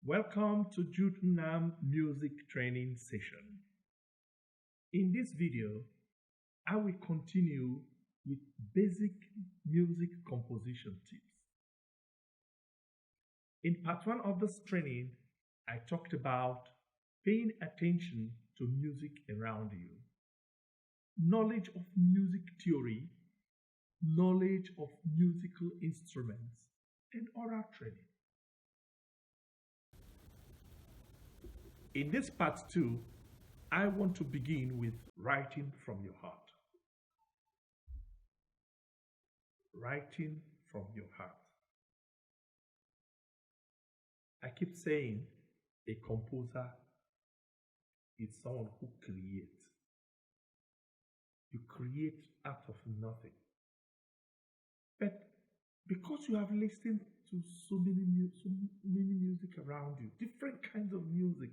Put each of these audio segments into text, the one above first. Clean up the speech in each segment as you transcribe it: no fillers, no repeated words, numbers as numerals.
Welcome to Jude Nnam music training session. In this video, I will continue with basic music composition tips. In part 1 of this training, I talked about paying attention to music around you, knowledge of music theory, knowledge of musical instruments, and oral training. In this part 2, I want to begin with writing from your heart. Writing from your heart. I keep saying a composer is someone who creates. You create out of nothing. But because you have listened to so many music around you, different kinds of music,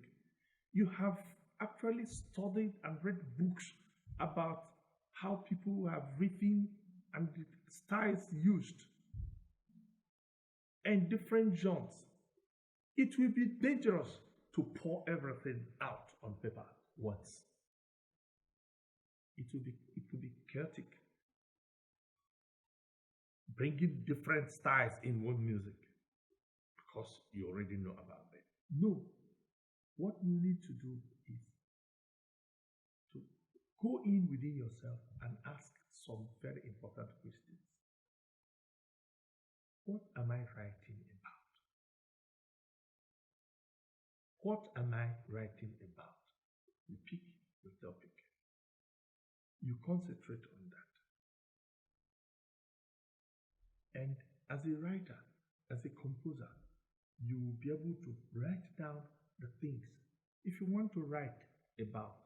you have actually studied and read books about how people have written and the styles used and different genres. It will be dangerous to pour everything out on paper once. It will be chaotic. Bringing different styles in one music because you already know about them. No. What you need to do is to go in within yourself and ask some very important questions. What am I writing about? What am I writing about? You pick your topic. You concentrate on that. And as a writer, as a composer, you will be able to write down the things. If you want to write about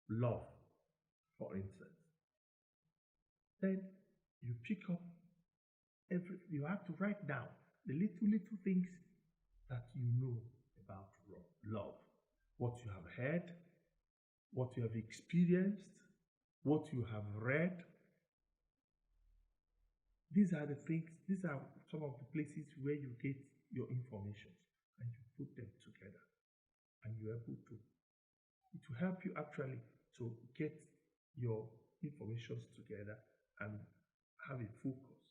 love, for instance, then you pick up you have to write down the little things that you know about love. What you have heard, what you have experienced, what you have read. These are the things, these are some of the places where you get your information and you put them together and you're able to, it will help you actually to get your informations together and have a focus.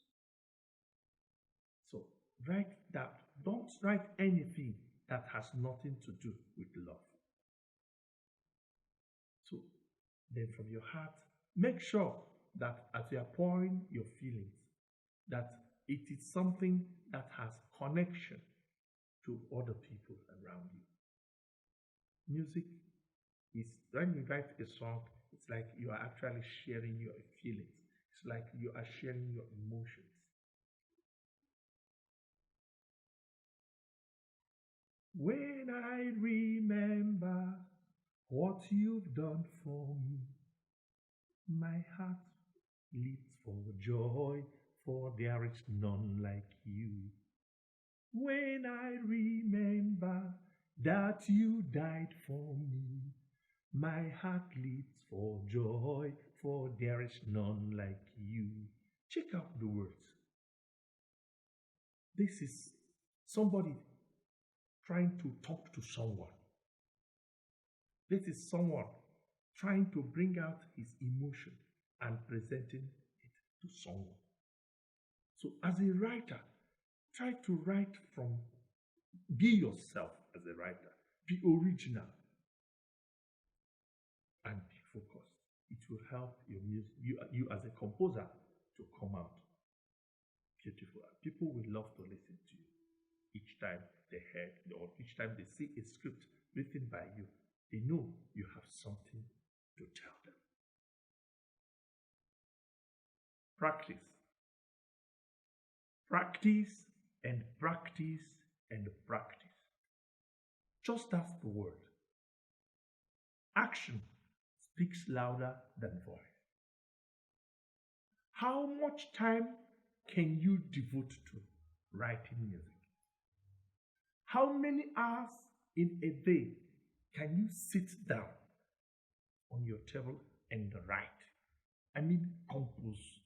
So write that. Don't write anything that has nothing to do with love. So then from your heart, make sure that as you are pouring your feelings, that it is something that has connection to other people around you. Music is, when you write a song, it's like you are actually sharing your feelings. It's like you are sharing your emotions. When I remember what you've done for me, my heart leaps for joy, for there is none like you. When I remember that you died for me, my heart leaps for joy, for there is none like you. Check out the words. This is somebody trying to talk to someone. This is someone trying to bring out his emotion and presenting it to someone. So as a writer, try to write from, be yourself as a writer. Be original and be focused. It will help your music, you as a composer, to come out beautiful. People will love to listen to you each time they heard or each time they see a script written by you. They know you have something to tell them. Practice. Practice and practice and practice. Just that's the word. Action speaks louder than voice. How much time can you devote to writing music? How many hours in a day can you sit down on your table and write? I mean, compose.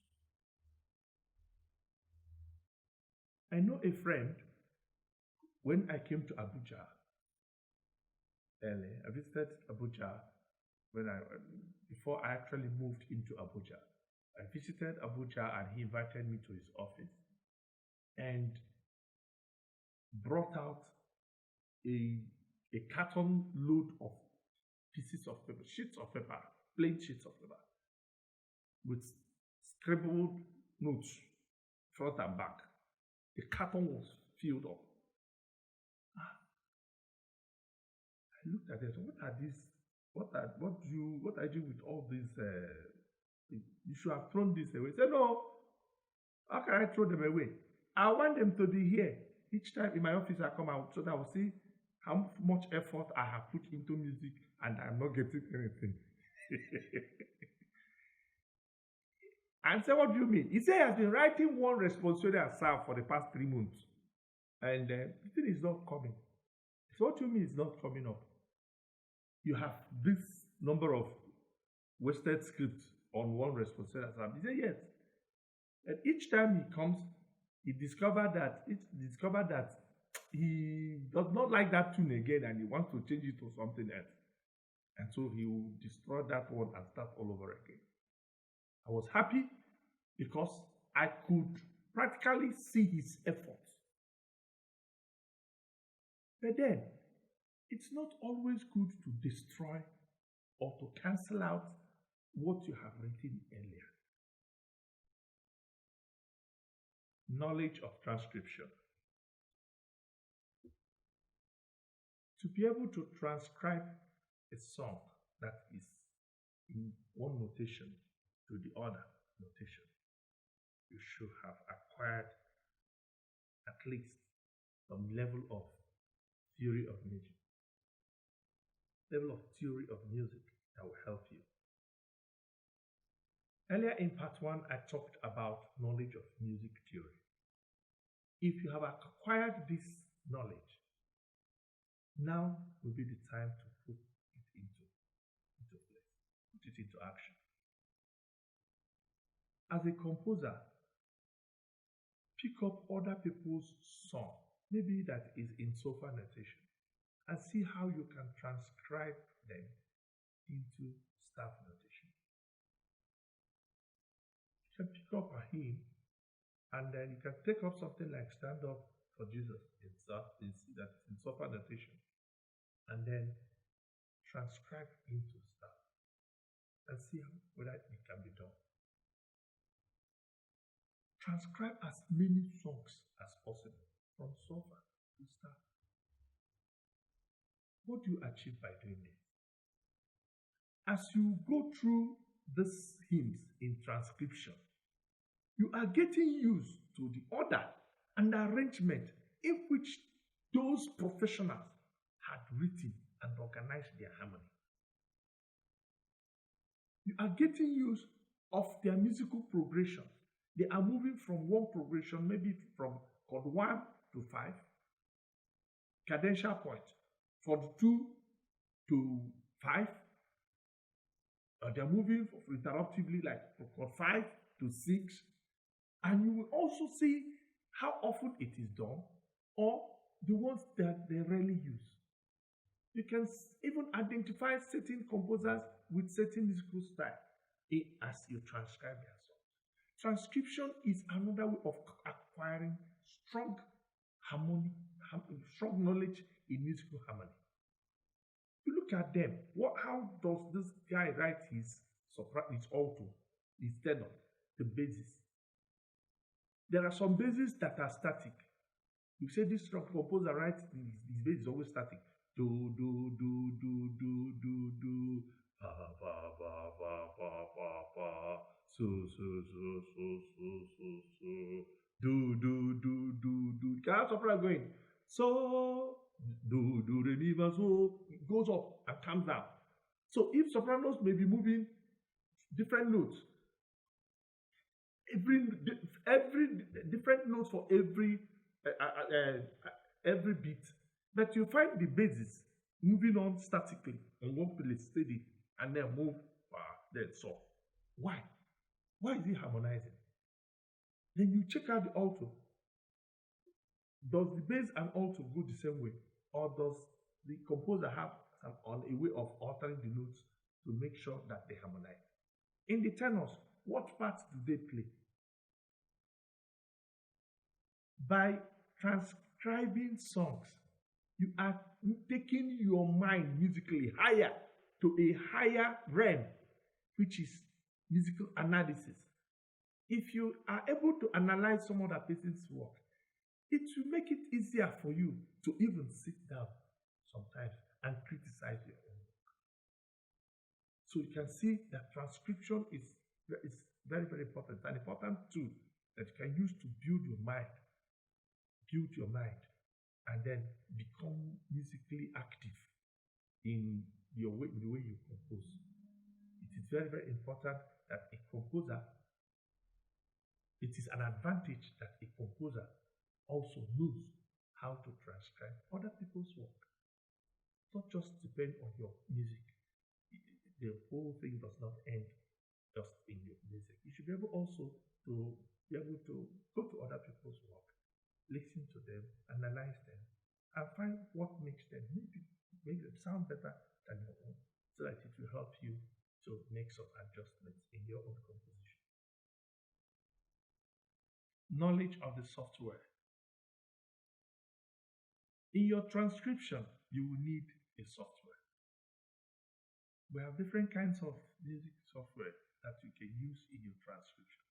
I know a friend when I came to Abuja early, I visited Abuja when before I actually moved into Abuja. I visited Abuja and he invited me to his office and brought out a carton load of pieces of paper, sheets of paper, plain sheets of paper, with scribbled notes front and back. The carton was filled up. I looked at it. What are these? What are you doing with all these? You should have thrown this away. He said, no. How can I throw them away? I want them to be here. Each time in my office I come out so that I will see how much effort I have put into music and I'm not getting anything. And I said, what do you mean? He said he has been writing one responsorial psalm for the past 3 months. And the thing is not coming. So what do you mean it's not coming up? You have this number of wasted scripts on one responsorial psalm. He said, yes. And each time he comes, he discovered that he does not like that tune again and he wants to change it to something else. And so he will destroy that one and start all over again. I was happy because I could practically see his efforts. But then, it's not always good to destroy or to cancel out what you have written earlier. Knowledge of transcription. To be able to transcribe a song that is in one notation to the other notation, you should have acquired at least some level of theory of music. Level of theory of music that will help you. Earlier in part 1, I talked about knowledge of music theory. If you have acquired this knowledge, now will be the time to put it into place, put it into action. As a composer, pick up other people's song, maybe that is in sofa notation, and see how you can transcribe them into staff notation. You can pick up a hymn, and then you can take up something like Stand Up for Jesus that's in sofa notation, and then transcribe into staff and see whether it can be done. Transcribe as many songs as possible from sofa to staff. What do you achieve by doing this? As you go through these hymns in transcription, you are getting used to the order and arrangement in which those professionals had written and organized their harmony. You are getting used of their musical progression. They are moving from one progression, maybe from chord 1 to 5, cadential point, chord 2 to 5. They are moving interruptively, like from chord 5 to 6. And you will also see how often it is done, or the ones that they rarely use. You can even identify certain composers with certain musical style as you transcribe their songs. Transcription is another way of acquiring strong harmony, strong knowledge in musical harmony. You look at them. How does this guy write his alto, his tenor, the basses? There are some basses that are static. You say this composer writes his bass is always static. Do do do do do do do pa pa pa pa pa pa pa so do do do do do. Can I soprano going? So do re mi fa so. It goes up and comes down. So if sopranos may be moving different notes, every different notes for every beat, but you find the basses moving on statically on one place steady and then move then so. Why is it harmonizing? Then you check out the alto. Does the bass and alto go the same way, or does the composer have a way of altering the notes to make sure that they harmonize? In the tenors, what parts do they play? By transcribing songs, you are taking your mind musically higher to a higher realm, which is musical analysis. If you are able to analyze some other person's work, it will make it easier for you to even sit down sometimes and criticize your own work. So you can see that transcription is very, very important, an important tool that you can use to build your mind, and then become musically active in the way you compose. It is very, very important that a composer, it is an advantage that a composer also knows how to transcribe other people's work. Not just depend on your music. The whole thing does not end just in your music. You should be able also to be able to go to other people's work, listen to them, analyze them, and find what makes them sound better than your own, so that it will help you to make some adjustments in your own composition. Knowledge of the software. In your transcription, you will need a software. We have different kinds of music software that you can use in your transcription.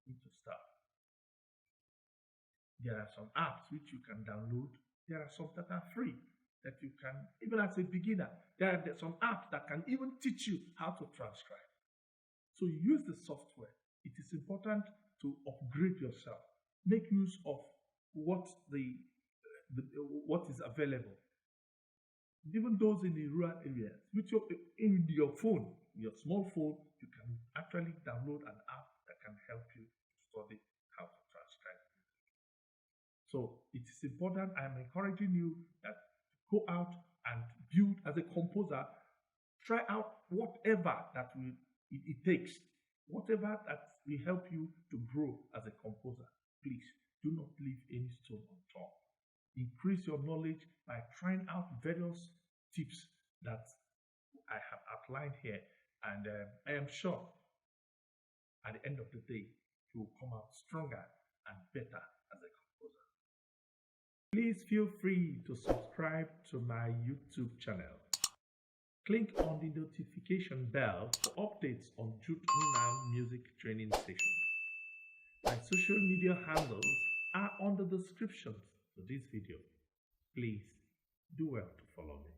You need to start. There are some apps which you can download. There are some that are free that you can, even as a beginner, there are some apps that can even teach you how to transcribe. So you use the software. It is important to upgrade yourself. Make use of what is available. Even those in the rural areas, in your phone, your small phone, you can actually download an app that can help you to study how to transcribe music. So it is important. I'm encouraging you that go out and build as a composer. Try out whatever that it takes, whatever that will help you to grow as a composer. Please do not leave any stone unturned. Increase your knowledge by trying out various tips that I have outlined here, and I am sure at the end of the day you will come out stronger and better as a composer. Please feel free to subscribe to my YouTube channel. Click on the notification bell for updates on Jude Nnam music training session. My social media handles are on the description to this video. Please do well to follow me.